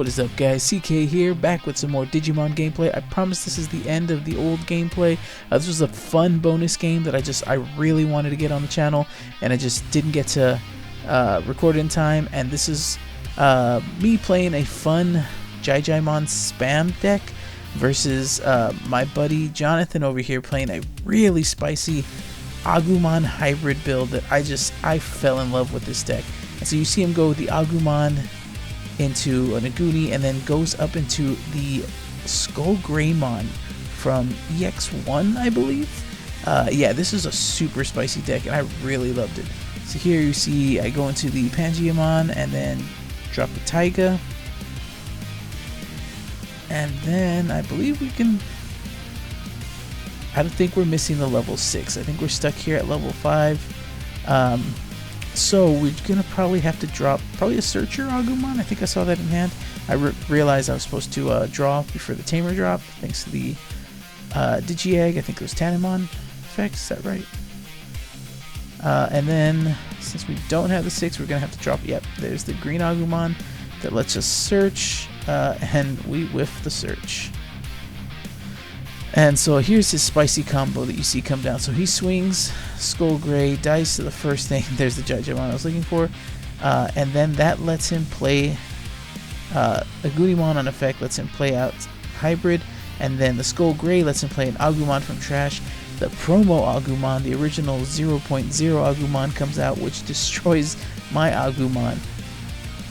What is up, guys? CK here, back with some more Digimon gameplay. I promise this is the end of the old gameplay. This was a fun bonus game that I really wanted to get on the channel, and I just didn't get to record in time. And this is me playing a fun Jijimon spam deck versus my buddy Jonathan over here playing a really spicy Agumon hybrid build that I fell in love with this deck. And so you see him go with the Agumon into an Aguni and then goes up into the Skull Greymon from EX1, I believe. Yeah, this is a super spicy deck and I really loved it. So here you see I go into the Pangeamon and then drop the Taiga. And then I believe we can... I don't think we're missing the level 6. I think we're stuck here at level 5. So we're going to probably have to drop probably a Searcher Agumon. I think I saw that in hand. I realized I was supposed to draw before the Tamer drop, thanks to the Digi-Egg. I think it was Tanemon effect. Is that right? And then, since we don't have the 6, we're going to have to drop... Yep, there's the green Agumon that lets us search, and we whiff the search. And so here's his spicy combo that you see come down. So he swings Skull Grey, dies to the first thing. There's the Jijimon I was looking for. And then that lets him play Agunimon on effect, lets him play out Hybrid. And then the Skull Grey lets him play an Agumon from trash. The promo Agumon, the original 0.0 Agumon, comes out, which destroys my Agumon.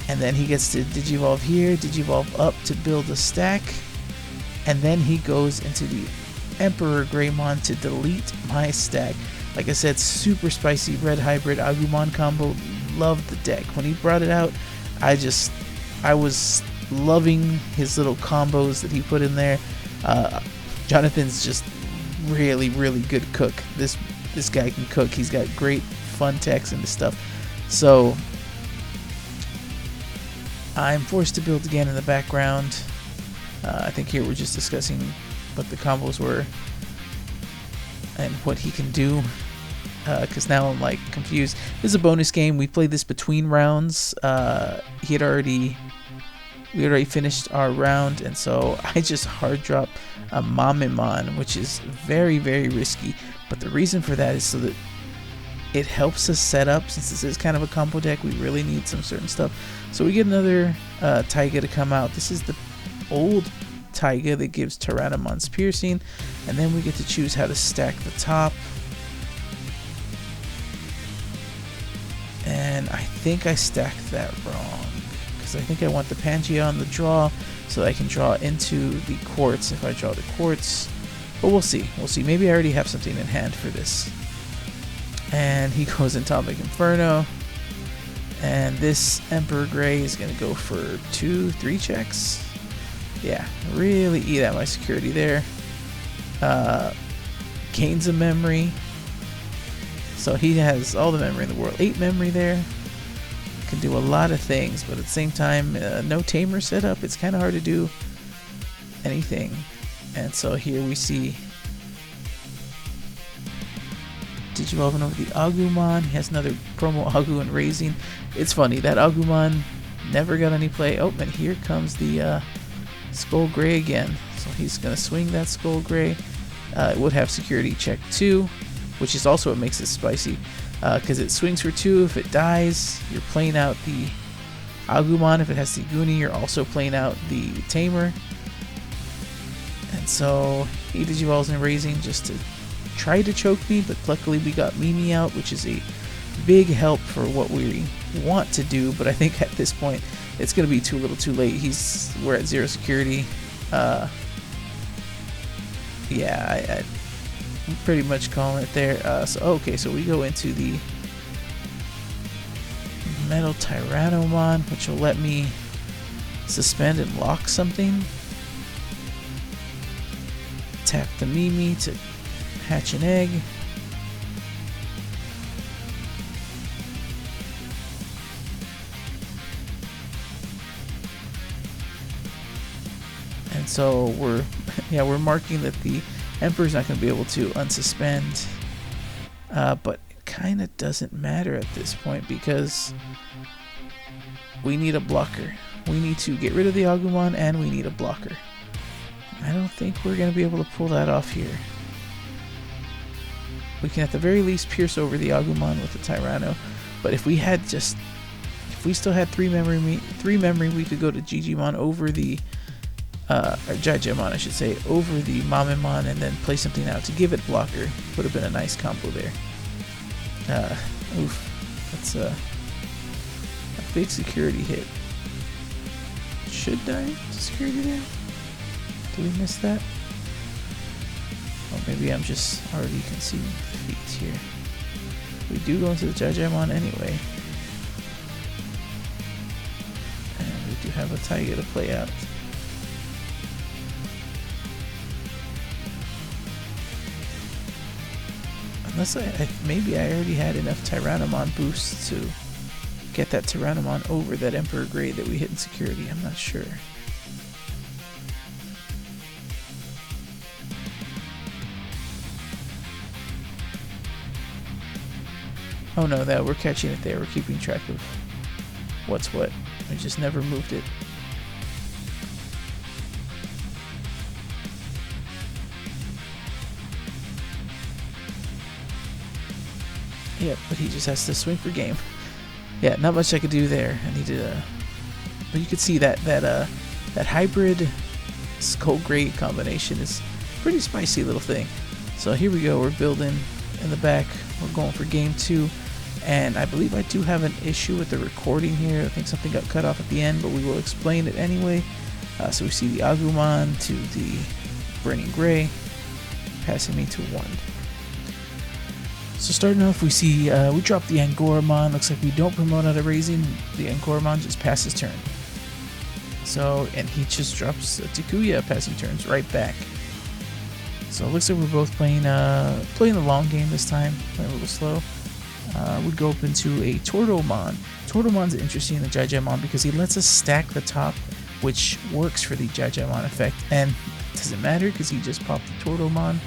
And then he gets to Digivolve here, Digivolve up to build a stack. And then he goes into the Emperor Greymon to delete my stack. Like I said, super spicy red hybrid Agumon combo. Loved the deck. When he brought it out, I was loving his little combos that he put in there. Jonathan's just really good cook. This guy can cook. He's got great fun techs and stuff. So I'm forced to build again in the background. I think here we're just discussing what the combos were and what he can do, because now I'm like confused. This is a bonus game. We played this between rounds. We had already finished our round, and so I just hard drop a Mamimon, which is very risky. But the reason for that is so that it helps us set up, since this is kind of a combo deck. We really need some certain stuff. So we get another Taiga to come out. This is the old Taiga that gives Tyrannomon's piercing, and then we get to choose how to stack the top. And I think I stacked that wrong, because I think I want the Pangea on the draw so that I can draw into the quartz if I draw the quartz. But we'll see. Maybe I already have something in hand for this. And he goes Atomic Inferno, and this Emperor Grey is going to go for 2-3 checks. Yeah, really eat at my security there. Gains a memory. So he has all the memory in the world. 8 memory there. Can do a lot of things, but at the same time, no Tamer set up. It's kind of hard to do anything. And so here we see Digivolving over the Agumon. He has another promo Agu and Raising. It's funny, that Agumon never got any play. Oh, and here comes the Skull Grey again. So he's going to swing that Skull Grey. It would have security check 2, which is also what makes it spicy, because it swings for 2. If it dies, you're playing out the Agumon. If it has the Guni, you're also playing out the Tamer. And so he Digivolves and Raising just to try to choke me, but luckily we got Mimi out, which is a big help for what we want to do. But I think at this point it's going to be too little too late. We're at 0 security. Yeah, I'm pretty much calling it there. So we go into the Metal Tyrannomon, which will let me suspend and lock something. Tap the Mimi to hatch an egg. And so we're marking that the Emperor's not going to be able to unsuspend, but it kind of doesn't matter at this point because we need a blocker. we need to get rid of the Agumon and we need a blocker. I don't think we're going to be able to pull that off here. We can at the very least pierce over the Agumon with the Tyranno, but if we still had 3 memory, we could go to Jijimon over the or Jijimon I should say, over the Mamemon and then play something out to give it blocker. Would have been a nice combo there. Oof, that's a big security hit. Should die to security there? Did we miss that? Or maybe I'm just already conceding defeat here. We do go into the Jijimon anyway. And we do have a Taiga to play out. Unless maybe I already had enough Tyrannomon boosts to get that Tyrannomon over that Emperor grade that we hit in security. I'm not sure. Oh no, that we're catching it there. We're keeping track of what's what. We just never moved it. Yeah, but he just has to swing for game. Yeah, not much I could do there. I needed a... But you could see that hybrid Skull Grade combination is a pretty spicy little thing. So here we go. We're building in the back. We're going for game 2. And I believe I do have an issue with the recording here. I think something got cut off at the end, but we will explain it anyway. So we see the Agumon to the Burning Gray, passing me to 1. So starting off, we see we drop the Angoramon. Looks like we don't promote out of raising. The Angoramon just passes turn. So, and he just drops Takuya passing turns right back. So it looks like we're both playing the long game this time, playing a little slow. We'd go up into a Tortomon. Tortomon's interesting in the Jijimon because he lets us stack the top, which works for the Jijimon effect. And it doesn't matter because he just popped the Tortomon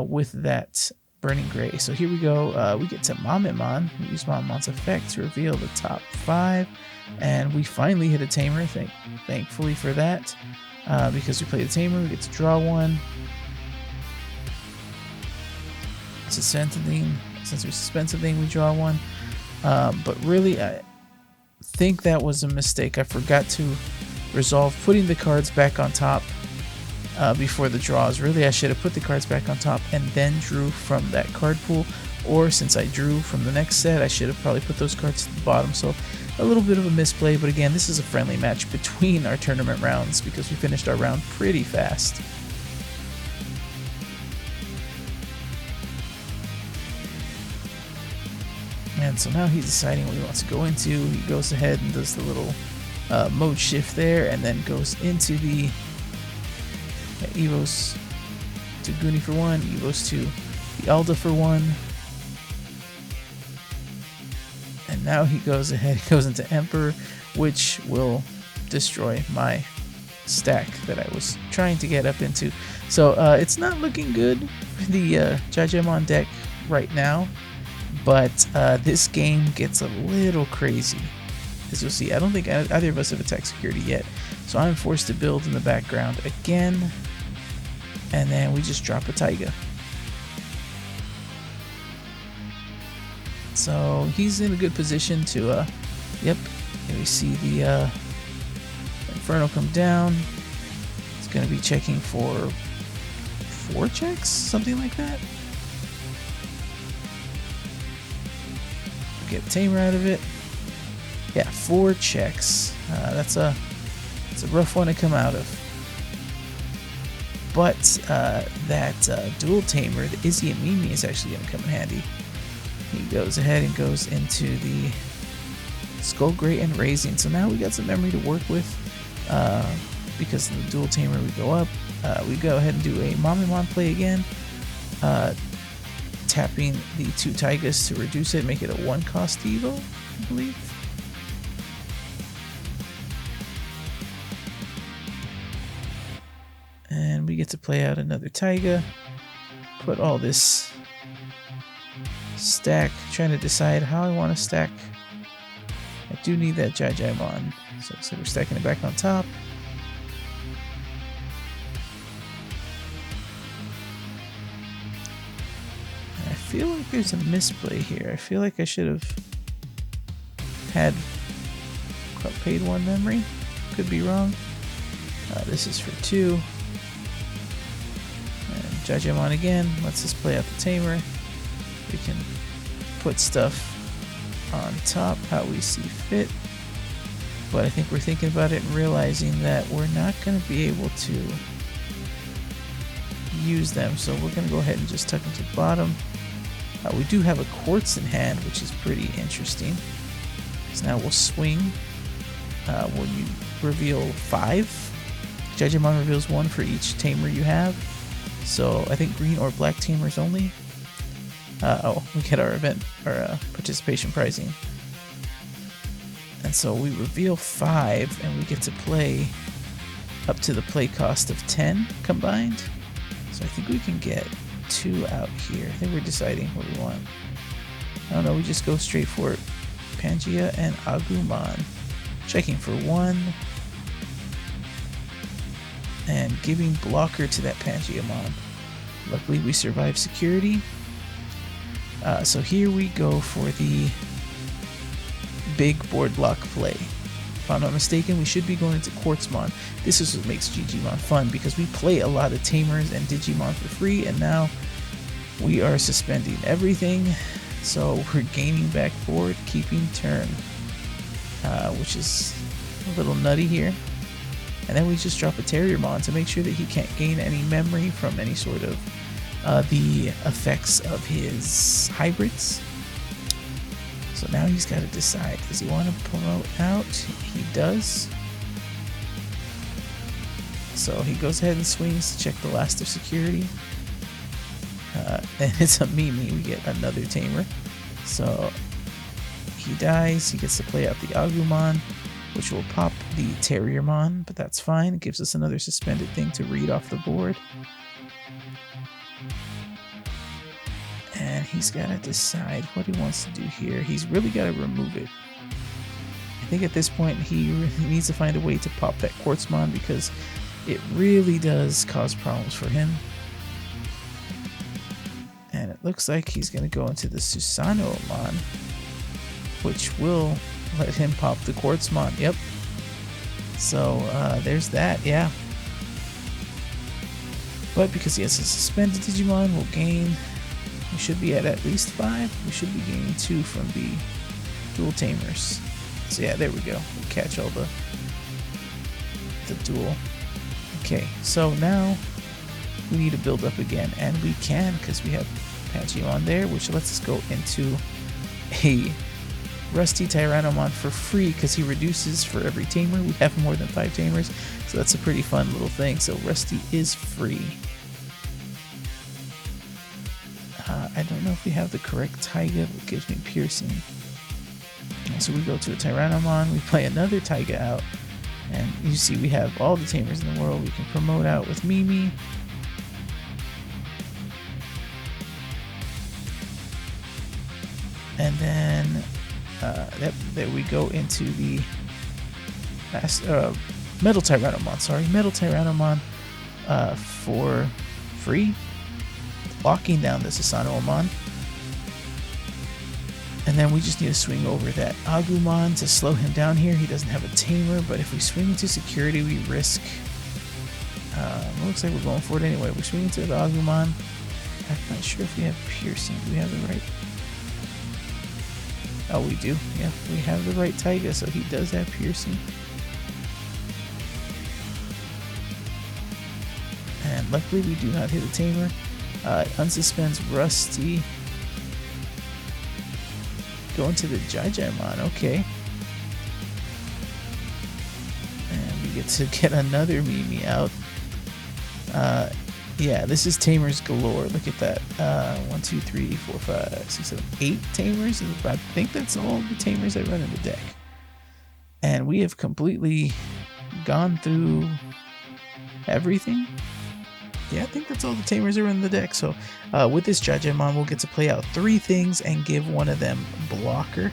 with that Burning Gray. So here we go. We get to Mamemon. We use Mamemon's effect to reveal the top 5. And we finally hit a Tamer. Thankfully for that. Because we play the Tamer, we get to draw 1. Suspend something. Since we suspend something, we draw 1. But really, I think that was a mistake. I forgot to resolve putting the cards back on top before the draws. Really, I should have put the cards back on top and then drew from that card pool. Or since I drew from the next set, I should have probably put those cards to the bottom. So a little bit of a misplay. But again, this is a friendly match between our tournament rounds because we finished our round pretty fast. And so now he's deciding what he wants to go into. He goes ahead and does the little mode shift there and then goes into the Evos to Goonie for 1, Evos to the Alda for 1. And now he goes ahead, goes into Emperor, which will destroy my stack that I was trying to get up into. So it's not looking good for the Jijimon deck right now. But this game gets a little crazy, as you'll see. I don't think either of us have attacked security yet, so I'm forced to build in the background again, and then we just drop a Taiga. So he's in a good position to, yep, here we see the Inferno come down. It's going to be checking for 4 checks, something like that. Get Tamer out of it. Yeah, 4 checks. That's a rough one to come out of. But that dual Tamer, the Izzy and Mimi, is actually going to come in handy. He goes ahead and goes into the Skull Gray and Raising. So now we got some memory to work with. Because of the dual Tamer, we go up. We go ahead and do a Mamemon play again. Tapping the 2 Taigas to reduce it, make it a 1-cost Evo, I believe. And we get to play out another Taiga. Put all this stack, trying to decide how I want to stack. I do need that Jijimon, So it looks like we're stacking it back on top. And I feel like there's a misplay here. I feel like I should have had paid 1 memory. Could be wrong. This is for 2. And Jijimon again. Let's just play out the tamer. We can put stuff on top how we see fit. But I think we're thinking about it and realizing that we're not going to be able to use them. So we're going to go ahead and just tuck them to the bottom. We do have a quartz in hand, which is pretty interesting. So now we'll swing. When you reveal 5, Jijimon reveals 1 for each tamer you have. So I think green or black tamers only. Oh, we get our event or participation pricing. And so we reveal 5 and we get to play up to the play cost of 10 combined. So I think we can get 2 out here. I think we're deciding what we want. I don't know, we just go straight for Pangea and Agumon. Checking for 1. And giving blocker to that Pangeamon. Luckily we survived security. So here we go for the big board block play. If I'm not mistaken, we should be going into Quartzmon. This is what makes Jijimon fun because we play a lot of Tamers and Digimon for free, and now we are suspending everything. So we're gaining back board, keeping turn, which is a little nutty here. And then we just drop a Terriermon to make sure that he can't gain any memory from any sort of the effects of his hybrids. So now he's got to decide, does he want to promote out? He does. So he goes ahead and swings to check the last of security. And it's a Mimi, we get another tamer. So he dies, he gets to play out the Agumon, which will pop the Terriermon, but that's fine. It gives us another suspended thing to read off the board. And he's got to decide what he wants to do here. He's really got to remove it. I think at this point he really needs to find a way to pop that Quartzmon because it really does cause problems for him. And it looks like he's going to go into the Susanomon, which will let him pop the Quartzmon. Yep. So there's that, yeah. But because he has a suspended Digimon, we'll gain. We should be at least 5. We should be gaining 2 from the dual tamers. So yeah, there we go. We catch all the dual. Okay, so now we need to build up again, and we can because we have Pangeamon there, which lets us go into a Rusty Tyrannomon for free because he reduces for every tamer. We have more than 5 tamers, so that's a pretty fun little thing. So Rusty is free. I don't know if we have the correct Taiga, but it gives me piercing. So we go to a Tyrannomon, we play another Taiga out, and you see we have all the tamers in the world. We can promote out with Mimi. And then there we go into the Metal Tyrannomon. Sorry, Metal Tyrannomon for free, locking down the Susanomon. And then we just need to swing over that Agumon to slow him down here. He doesn't have a tamer, but if we swing into security, we risk. Looks like we're going for it anyway. We're swinging to the Agumon. I'm not sure if we have piercing. Do we have the right? Oh, we do. Yeah, we have the right Taiga, so he does have piercing. And luckily, we do not hit a tamer. Unsuspends Rusty. Going to the Jijimon, okay. And we get to get another Mimi out. Yeah, this is tamers galore. Look at that. 1, 2, 3, 4, 5, 6, 7, 8 tamers. I think that's all the tamers I run in the deck. And we have completely gone through everything. Yeah, I think that's all the tamers are in the deck. So with this Jijimon, we'll get to play out 3 things and give one of them blocker.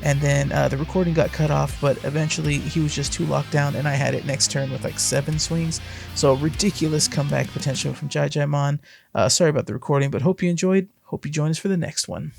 and then the recording got cut off, but eventually he was just too locked down, and I had it next turn with like 7 swings. So ridiculous comeback potential from Jijimon. Sorry about the recording, but hope you enjoyed. Hope you join us for the next one.